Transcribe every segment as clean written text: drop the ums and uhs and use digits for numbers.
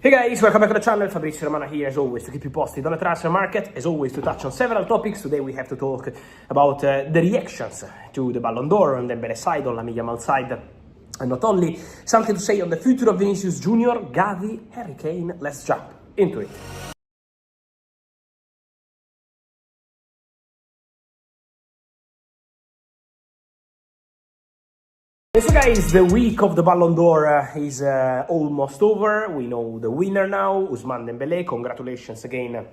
Hey guys, welcome back to the channel. Fabrizio Romano here as always to keep you posted on the transfer market, as always to touch on several topics. Today we have to talk about the reactions to the Ballon d'Or on Dembele side, on Lamine Yamal side, and not only. Something to say on the future of Vinicius Jr., Gavi, Harry Kane. Let's jump into it. So guys, the week of the Ballon d'Or is almost over. We know the winner now, Ousmane Dembele. Congratulations again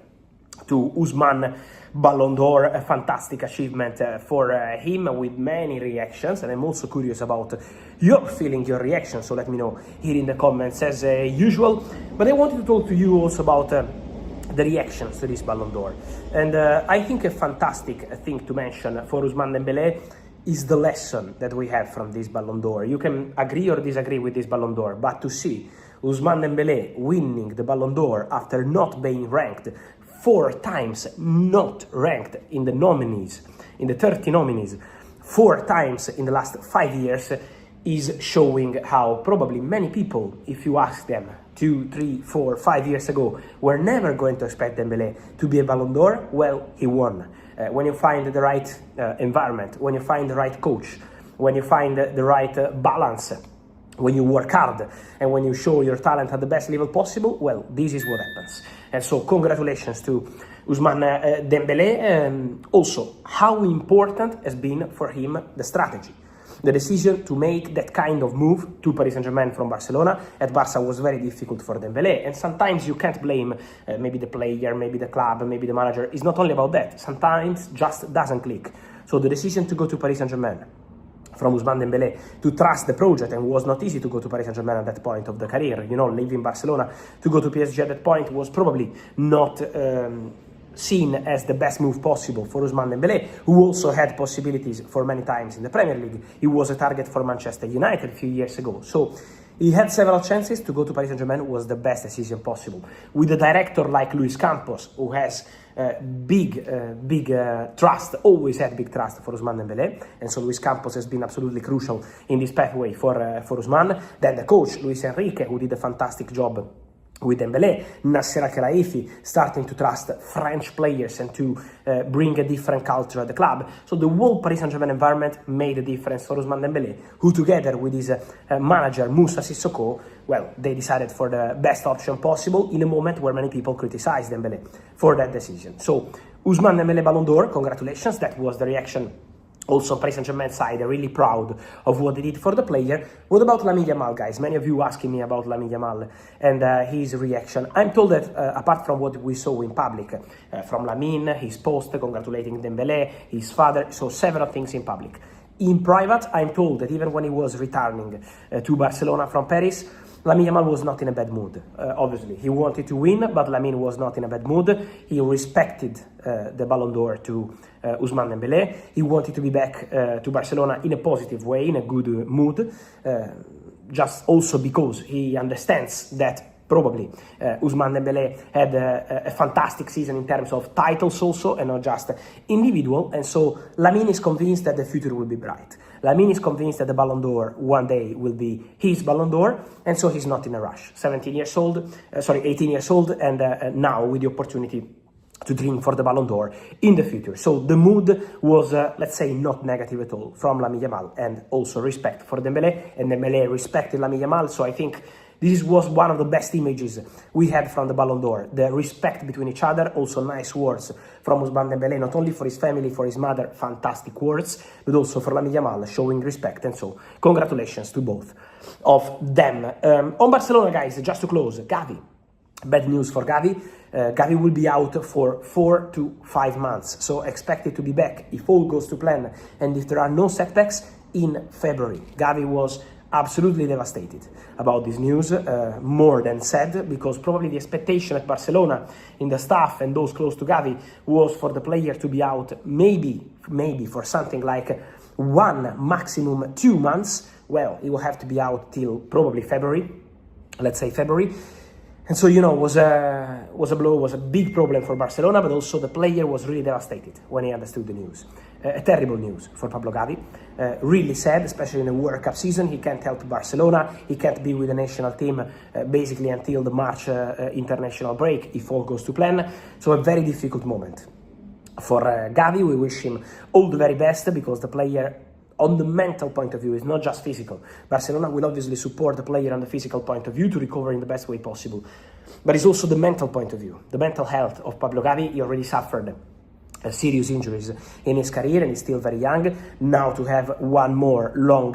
to Ousmane, Ballon d'Or, a fantastic achievement for him, with many reactions, and I'm also curious about your feeling, your reaction, so let me know here in the comments as usual. But I wanted to talk to you also about the reactions to this Ballon d'Or, and I think a fantastic thing to mention for Ousmane Dembele is the lesson that we have from this Ballon d'Or. You can agree or disagree with this Ballon d'Or, but to see Ousmane Dembele winning the Ballon d'Or after not being ranked 4 times, not ranked in the nominees, in the 30 nominees, 4 times in the last 5 years, is showing how probably many people, if you ask them 2, 3, 4, 5 years ago, were never going to expect Dembele to be a Ballon d'Or. Well, he won. When you find the right environment, when you find the right coach, when you find the right balance, when you work hard, and when you show your talent at the best level possible, well, this is what happens. And so congratulations to Ousmane Dembele. Also, how important has been for him the strategy. The decision to make that kind of move to Paris Saint-Germain from Barcelona at Barca was very difficult for Dembele, and sometimes you can't blame maybe the player, maybe the club, maybe the manager. It's not only about that. Sometimes just doesn't click. So the decision to go to Paris Saint-Germain from Ousmane Dembele, to trust the project, and it was not easy to go to Paris Saint-Germain at that point of the career. You know, leaving Barcelona to go to PSG at that point was probably not seen as the best move possible for Ousmane Dembele, who also had possibilities for many times in the Premier League. He was a target for Manchester United a few years ago. So he had several chances. To go to Paris Saint-Germain was the best decision possible. With a director like Luis Campos, who has big trust, always had big trust for Ousmane Dembele, and so Luis Campos has been absolutely crucial in this pathway for Ousmane. Then the coach, Luis Enrique, who did a fantastic job with Dembele, Nasser Al-Khelaifi starting to trust French players and to bring a different culture at the club. So the whole Paris Saint-Germain environment made a difference for Ousmane Dembele, who together with his manager Moussa Sissoko, well, they decided for the best option possible in a moment where many people criticized Dembele for that decision. So Ousmane Dembele Ballon d'Or, congratulations. That was the reaction. Also, Paris Saint-Germain side, are really proud of what they did for the player. What about Lamine Yamal, guys? Many of you asking me about Lamine Yamal and his reaction. I'm told that apart from what we saw in public, from Lamine, his post congratulating Dembele, his father, so several things in public. In private, I'm told that even when he was returning to Barcelona from Paris, Lamine Yamal was not in a bad mood. Obviously, he wanted to win, but Lamine was not in a bad mood. He respected the Ballon d'Or to Ousmane Dembele. He wanted to be back to Barcelona in a positive way, in a good mood, just also because he understands that probably Ousmane Dembele had a fantastic season in terms of titles also, and not just individual. And so Lamine is convinced that the future will be bright. Lamine is convinced that the Ballon d'Or one day will be his Ballon d'Or, and so he's not in a rush. 18 years old, and now with the opportunity to dream for the Ballon d'Or in the future. So the mood was, let's say, not negative at all from Lamine Yamal, and also respect for Dembele, and Dembele respected Lamine Yamal. So I think this was one of the best images we had from the Ballon d'Or, the respect between each other. Also nice words from Ousmane Dembele, not only for his family, for his mother, fantastic words, but also for Lamine Yamal, showing respect. And so congratulations to both of them. On Barcelona, guys, just to close, Gavi. Bad news for Gavi. Gavi will be out for 4 to 5 months, so expected to be back, if all goes to plan and if there are no setbacks, in February. Gavi was absolutely devastated about this news, more than sad, because probably the expectation at Barcelona, in the staff and those close to Gavi, was for the player to be out maybe for something like 1, maximum 2 months. Well, he will have to be out till probably February, let's say February. And so, you know, was a blow, was a big problem for Barcelona, but also the player was really devastated when he understood the news. Terrible news for Pablo Gavi. Really sad, especially in a World Cup season. He can't help Barcelona. He can't be with the national team basically until the March international break, if all goes to plan. So a very difficult moment for Gavi. We wish him all the very best, because the player, on the mental point of view, is not just physical. Barcelona will obviously support the player on the physical point of view to recover in the best way possible. But it's also the mental point of view, the mental health of Pablo Gavi. He already suffered serious injuries in his career and he's still very young. Now to have one more long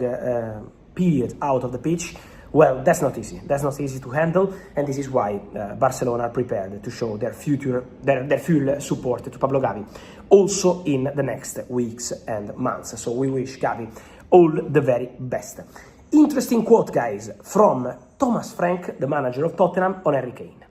period out of the pitch, well, that's not easy. That's not easy to handle, and this is why Barcelona are prepared to show their full support to Pablo Gavi, also in the next weeks and months. So we wish Gavi all the very best. Interesting quote, guys, from Thomas Frank, the manager of Tottenham, on Harry Kane.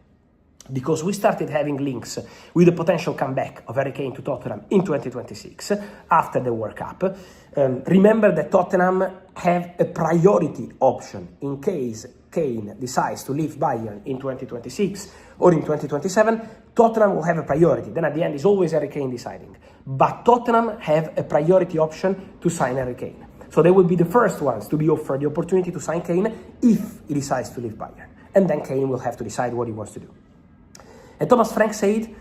Because we started having links with the potential comeback of Harry Kane to Tottenham in 2026 after the World Cup. Remember that Tottenham have a priority option in case Kane decides to leave Bayern in 2026 or in 2027. Tottenham will have a priority. Then at the end is always Harry Kane deciding. But Tottenham have a priority option to sign Harry Kane. So they will be the first ones to be offered the opportunity to sign Kane if he decides to leave Bayern. And then Kane will have to decide what he wants to do. And Thomas Frank said,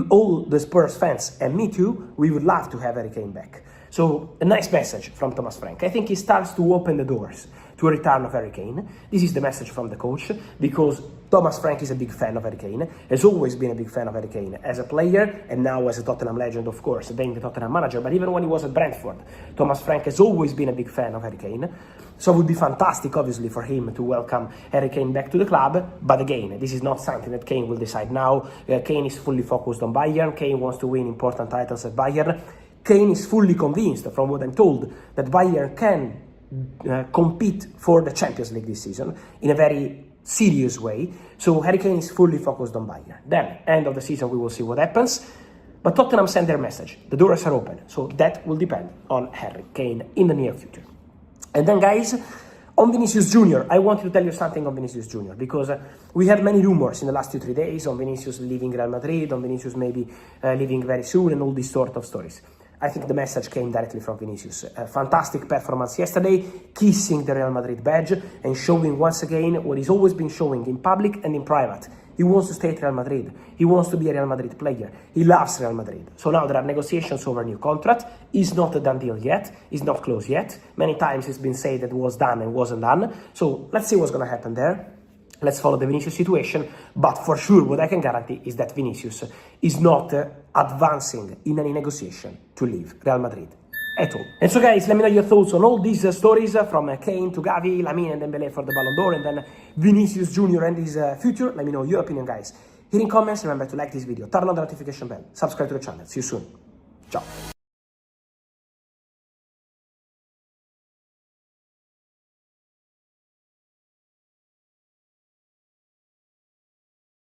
all the Spurs fans, and me too, we would love to have Harry Kane back. So a nice message from Thomas Frank. I think he starts to open the doors to a return of Harry Kane. This is the message from the coach, because Thomas Frank is a big fan of Harry Kane, has always been a big fan of Harry Kane as a player, and now as a Tottenham legend, of course, being the Tottenham manager. But even when he was at Brentford, Thomas Frank has always been a big fan of Harry Kane. So it would be fantastic, obviously, for him to welcome Harry Kane back to the club. But again, this is not something that Kane will decide now. Kane is fully focused on Bayern. Kane wants to win important titles at Bayern. Kane is fully convinced, from what I'm told, that Bayern can compete for the Champions League this season in a very serious way. So Harry Kane is fully focused on Bayern. Then, end of the season, we will see what happens. But Tottenham sent their message. The doors are open. So that will depend on Harry Kane in the near future. And then, guys, on Vinicius Jr., I wanted to tell you something on Vinicius Jr. because we had many rumors in the last 2-3 days on Vinicius leaving Real Madrid, on Vinicius maybe leaving very soon, and all these sort of stories. I think the message came directly from Vinicius. A fantastic performance yesterday, kissing the Real Madrid badge and showing once again what he's always been showing in public and in private. He wants to stay at Real Madrid. He wants to be a Real Madrid player. He loves Real Madrid. So now there are negotiations over a new contract. It's not a done deal yet. It's not closed yet. Many times it's been said that it was done and wasn't done. So let's see what's going to happen there. Let's follow the Vinicius situation. But for sure, what I can guarantee is that Vinicius is not advancing in any negotiation to leave Real Madrid at all. And so, guys, let me know your thoughts on all these stories from Kane to Gavi, Lamine and Dembélé for the Ballon d'Or, and then Vinicius Jr. and his future. Let me know your opinion, guys. Here in comments, remember to like this video, turn on the notification bell, subscribe to the channel. See you soon. Ciao.